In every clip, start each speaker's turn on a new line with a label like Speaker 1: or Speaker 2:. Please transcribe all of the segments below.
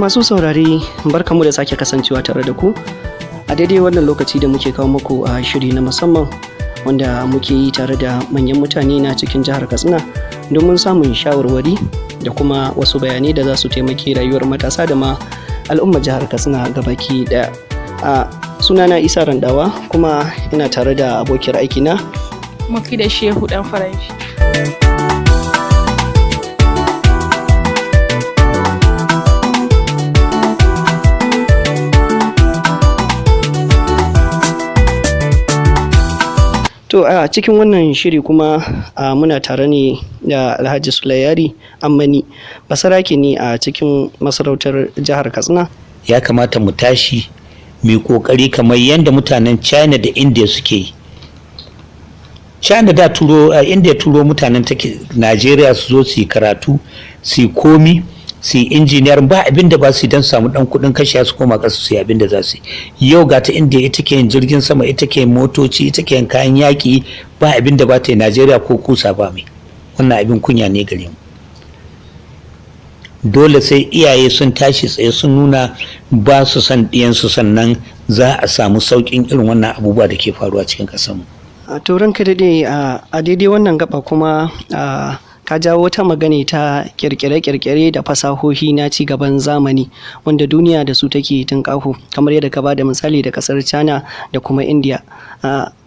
Speaker 1: Masu saurari barkamu da sake kasancewa tare da ku a daidai wannan lokaci da muke kawo muku a shiri na musamman wanda muke yi tare da manyan mutane na cikin jihar Katsina domin samun shawarwari da kuma wasu bayanai da za su taimaki rayuwar matasa da ma al'ummar jihar Katsina gabaki daya. Sunana Isa Randawa kuma ina tare da abokiyar aikina
Speaker 2: Mafi da Shehu dan Faranshi.
Speaker 1: To a cikin wannan shiri kuma muna tare ne da Alhaji Sulayyari Ammani, basarake ne a cikin masarautar jihar Katsina.
Speaker 3: Ya kamata mu tashi mu kokari kamar yadda mutanen China da India suke yi. China da India turo mutanen take Najeriya su zo su yi karatu, su yi komi, su yi injiniyar, ba abin da ba su don samu dan kudin kashe su koma kasu su yi abin da za su yi. Yau ga ta India ita ke yin jirgin sama, ita ke yin motoci, ita ke yin kayan yaki, ba abin da ba ta yi Najeriya ko kusa ba mai. Wannan abin kunya ne gare mu. Dole sai iyaye sun tashi tsaye sun nuna ba su san ɗiyansu, sannan za a samu sauƙin irin wannan abubuwa da ke faruwa cikin ƙasarmu.
Speaker 1: A turan ka daɗe a daidai wannan gaba kuma ka jawo wata magana ta kirkire-kirkire da fasahohi na ci gaban zamani wanda duniya da su take tunƙaho, kamar yadda ka ba da misali da ƙasar China da kuma India.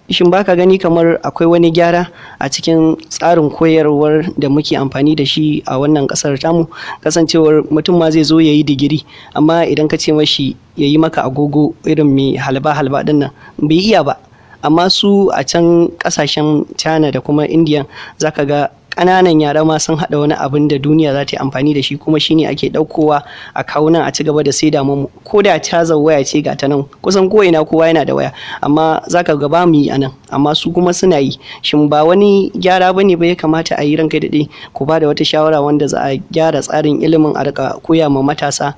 Speaker 1: Shin baka gani kamar akwai wani gyara a cikin tsarin koyarwar da muke amfani da shi a wannan ƙasar tamu, kasancewar mutum ma zai zo ya yi digiri amma idan ka ce mashi ya yi maka agogo irin mai halba-halba ɗin nan bai iya ba. Amma su a can kasashen China da kuma India zaka ga ƙananan yara ma sun haɗa wani abin da duniya za ta yi amfani da shi, kuma shine ake ɗaukowa a kawo nan a ci gaba da saida mu, ko da cazar waya ce ga ta nan kusan ko ina kowa yana da waya, amma zaka ga ba mu yi anan, amma su kuma suna yi. Shin ba wani gyara bane ba ya kamata a yi, ranka daɗe ku ba da wata shawara wanda za a gyara tsarin ilimin a rika koya ma matasa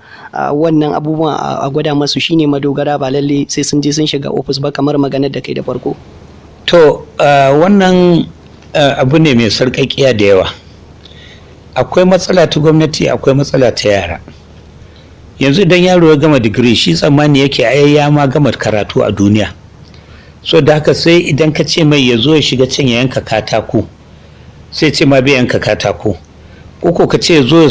Speaker 1: wannan abubuwan a gwada masu shine madogara, ba lalle sai sun je sun shiga ofis ba kamar maganar da kai da farko.
Speaker 3: To wannan abu ne mai sarƙaƙiya da yawa. Akwai matsala ta gwamnati, akwai matsala ta yara. Yanzu idan yaro ya gama digiri shi tsammani yake ya ma gama karatu a duniya, so da haka sai idan ka ce mai ya zo ya shiga can ya yanka katako sai ce ma bai yanka katako, ko ka ce zo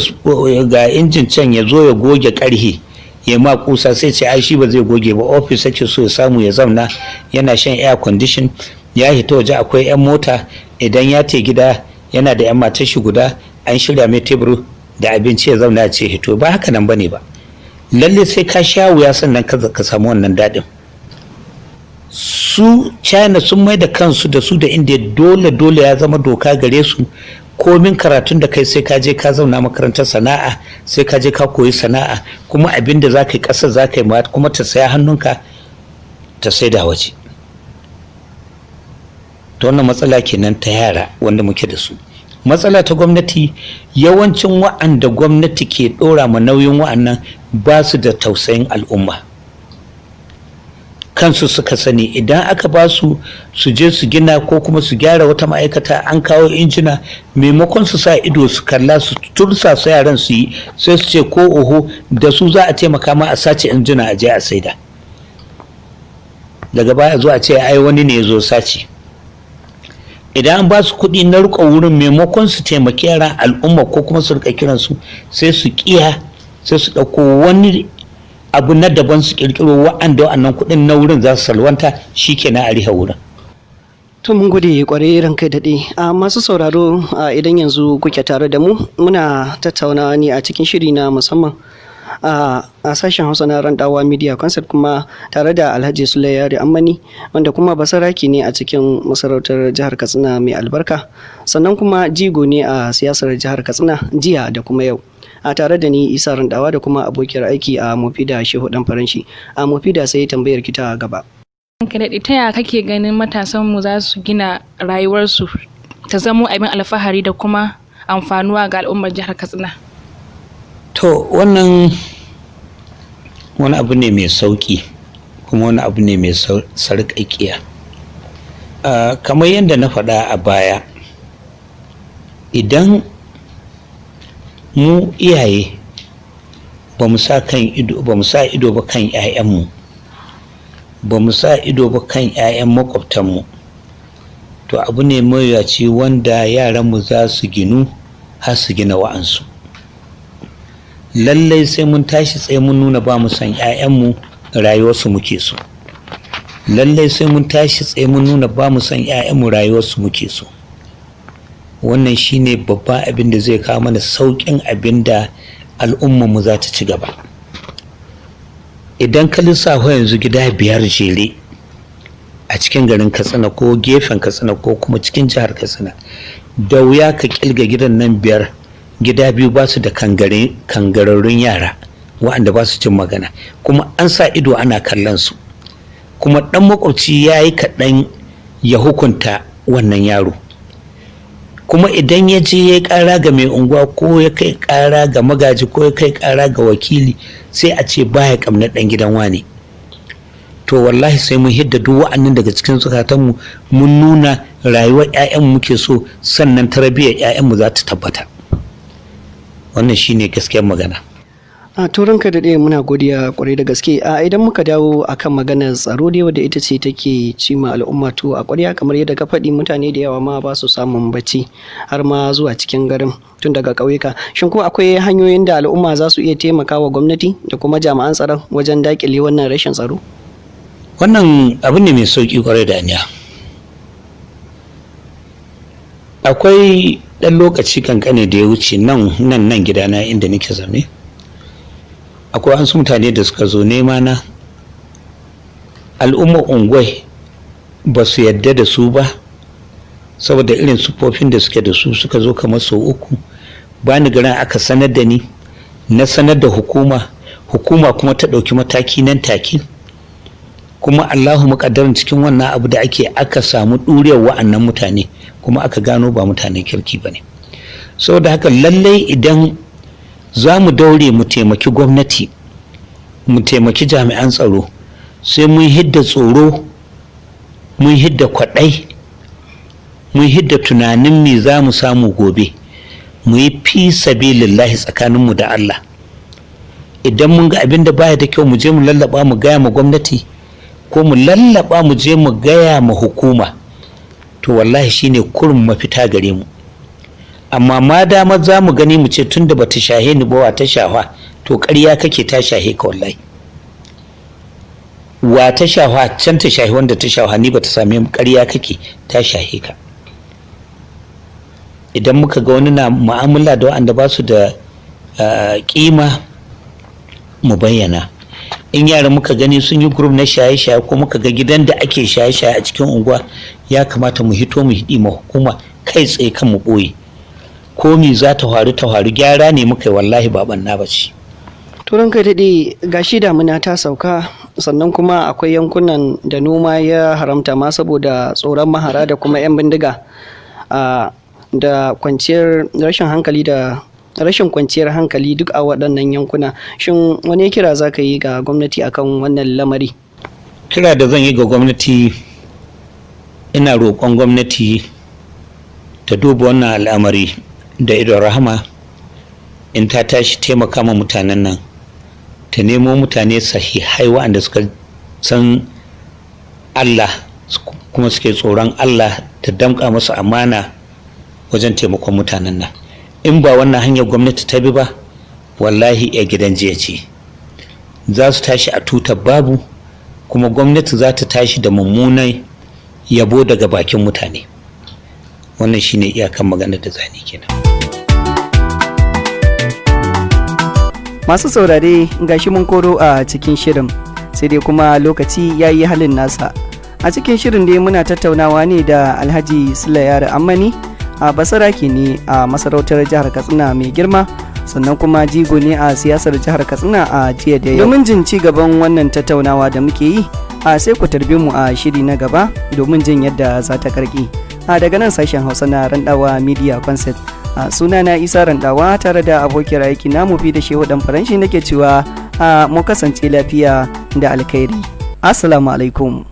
Speaker 3: ga injin can ya zo ya goge ƙarhe ya ma kusa sai ce ai shi ba zai goge ba, ofis ake so ya samu ya zauna yana shan air condition, ya hita waje akwai 'yan mota, idan ya te gida yana da 'yan matar shi guda, an shirya mai tebur da abinci ya zauna ce hito. Ba haka nan bane ba, lalle sai ka sha wuya sannan ka samu wannan daɗin. Su China sun mai da kansu da su da India dole ya zama doka gare su, komin karatun da kai sai ka je ka zauna makarantar sana'a, sai ka je ka koyi sana'a, kuma abin da za ka yi ƙasar za ka yi kuma ta saya hannunka ta saida waje. Ta wannan matsala kenan ta yara wanda muke da su. Matsala ta gwamnati, yawancin wa'anda gwamnati ke ɗora ma nauyin wa'annan ba su da tausayin al'umma, kansu suka sani. Idan aka ba su je su gina ko kuma su gyara wata ma'aikata, an kawo injina, maimakon su sa ido su kalla su tursa su yaran su yi, sai su ce ko oho da su za a taimaka ma a sace injina a je a saida, daga baya zuwa ce ai wani ne ya zo sace. Idan an ba su kuɗi na riƙa wurin, maimakon su taimaki yaran al'umma ko kuma su riƙa kiransu, sai su ƙiya, sai su ɗauko wani abu na daban su ƙirƙiro wa'anda wa'annan kuɗin na wurin za su salwanta, shi kenan a riha wurin.
Speaker 1: To mun gode kwarai ranka daɗe. Masu sauraro idan yanzu kuke tare da mu, muna tattaunawa ne a cikin shiri na musamman a sashen Hausa na Randawa Media Concept, kuma tare da Alhaji Sulayyari Ammani wanda kuma basaraki ne a cikin masarautar jihar Katsina mai albarka, sannan kuma jigo ne a siyasar jihar Katsina jiya da kuma yau. A tare da ni Isa Randawa da kuma abokiyar aiki a Mufida Shehu dan Faranshi. A Mufida sai tambayar ki ta gaba.
Speaker 2: Ta yaya kake ganin matasanmu za su gina rayuwarsu ta zamo abin alfahari da kuma amfanuwa ga al'ummar jihar Katsina?
Speaker 3: To wannan wani abu ne mai sauƙi, kuma wani abu ne mai sarƙaƙiya. Kamar yadda na faɗa a baya, idan mu iyaye ba mu sa ido ba kan 'ya'yanmu, ba mu sa ido ba kan 'ya'yan makwabtanmu, to abu ne mawuyaci wanda yaranmu za su ginu har su gina wa'ansu. Lallai sai mun tashi tsaye mun nuna ba mu san 'ya'yanmu rayuwarsu muke so. Lallai sai mun tashi tsaye mun nuna ba mu san 'ya'yanmu rayuwarsu muke so. Wannan shine babban abin da zai kawo mana sauƙin abin da al'ummarmu za ta ci gaba. Idan ka lissafa yanzu gida 5 jere a cikin garin Katsina ko gefen Katsina ko kuma cikin jihar Katsina, da wuya ka kilga gidan nan 5 gida 2 ba su da kangararrun yara waɗanda ba su jin magana, kuma an sa ido ana kallon su, kuma ɗan makwabci ya yi kaɗan ya hukunta wannan yaro. Kuma idan ya je ya ƙara ga mai unguwa ko ya kai ƙara ga magaji ko ya kai ƙara ga wakili, sai a ce baya ƙamna ɗan gidan wane. To wallahi sai mun hidda duk wa'annan daga cikin zukatanmu, mun nuna rayuwar 'ya'yanmu muke so, sannan tarbiyyar 'ya'yanmu za ta tabbata. Wannan shine gaskiyar magana.
Speaker 1: A turanka da ɗaya muna godiya kwarai da gaske. Idan muka dawo akan maganar tsaro dai wadda ita ce take cima al'umma to a ƙwarya, kamar yadda ka faɗi, mutane da yawa ma ba su samun bacci har ma zuwa cikin garin tun daga ƙauyuka. Shin kuma akwai hanyoyin da al'umma za su iya taimakawa gwamnati da kuma jami'an tsaron wajen daƙile wannan rashin tsaro?
Speaker 3: Wannan abu ne mai sauƙi kwarai da aniya. Akwai ɗan lokaci kankane da ya wuce nan gidana inda nake zaune, akwai wasu mutane da suka zo nema na. Al'ummar unguwai ba su yadda da su ba saboda irin sufofin da suke da su. Suka zo kamar sau 3 bani garin aka sanar da ni, na sanar da hukuma kuma ta ɗauki mataki nan take, kuma Allahu muƙaddarin cikin wannan abu da aka samu ɗurewar wa'annan mutane, kuma aka gano ba mutanen kirki ba ne. Saboda haka lallai idan za mu daure mu taimaki gwamnati, mu taimaki jami'an tsaro, sai mun hidda tsoro, mun hidda kwaɗai, mun hidda tunanin me za mu samu gobe, mu yi fi sabilillahi tsakaninmu da Allah. Idan mun ga abin da baya da kyau, mu je mu lallaba mu gaya ma gwamnati, ko mu lallaba mu je mu gaya ma hukuma, to wallahi shine kurin mafita gare mu. Amma ma dama za mu gani mu ce tunda bata shahe ni ba wa ta shafa, to ƙarya kake, ta shahe ka wallahi. Wa ta shafa can ta shahe wanda ta shafa ni bata same mu, ƙarya kake, ta shahe ka. Idan muka ga wani na mu'amala da waɗanda ba su da ƙima, mu bayyana. In yara muka gani sun yi group na shaye-shaye ko muka ga gidan da ake shaye-shaye a cikin unguwa, ya kamata mu hito mu hidi ma hukuma kai tsaye, kan mu ɓoye. Komi za ta faru gyara ne muka yi, wallahi ba banna ba ce.
Speaker 1: Turanka daɗe, gashi damuna ta sauka, sannan kuma akwai yankunan da noma ya haramta ma saboda tsoron mahara da kuma 'yan bindiga, da rashin kwanciyar hankali duk a waɗannan yankuna. Shin wani kira za ka yi ga gwamnati akan wannan lamari?
Speaker 3: Kira da zan yi ga gwamnati, ina roƙon gwamnati ta duba wannan al'amari da idon rahama. In ta tashi taimaka ma mutanen nan, ta nemo mutane sahihai waɗanda suka san Allah kuma suke tsoron Allah, ta damƙa musu amana wajen taimakon mutanen nan. In ba wannan hanyar gwamnati ta bi ba, wallahi ya gidan jiya ce. Za su tashi a tutar babu, kuma gwamnati za ta tashi da mummunan yabo daga bakin mutane. Wannan shine iyakan maganar da zani kenan.
Speaker 1: Masu saurare, gashi mun koro a cikin shirin, sai dai kuma lokaci ya yi halin nasa. A cikin shirin dai muna tattaunawa ne da Alhaji Sule Yarin Ammani, a basarake ne a masarautar jihar Katsina mai girma, sannan kuma jigo ne a siyasar jihar Katsina a jiya da yau. Domin jin ci gaban wannan tattaunawa da muke yi, sai ku tarbe mu a shiri na gaba domin jin yadda za ta karki. Daga nan sashen Hausa na Randawa Media Concept, sunana Isa Randawa tare da abokiyar aiki namu fi da Shehu Dan Faranshi nake cewa mu kasance lafiya da alkhairi. Assalamu alaikum.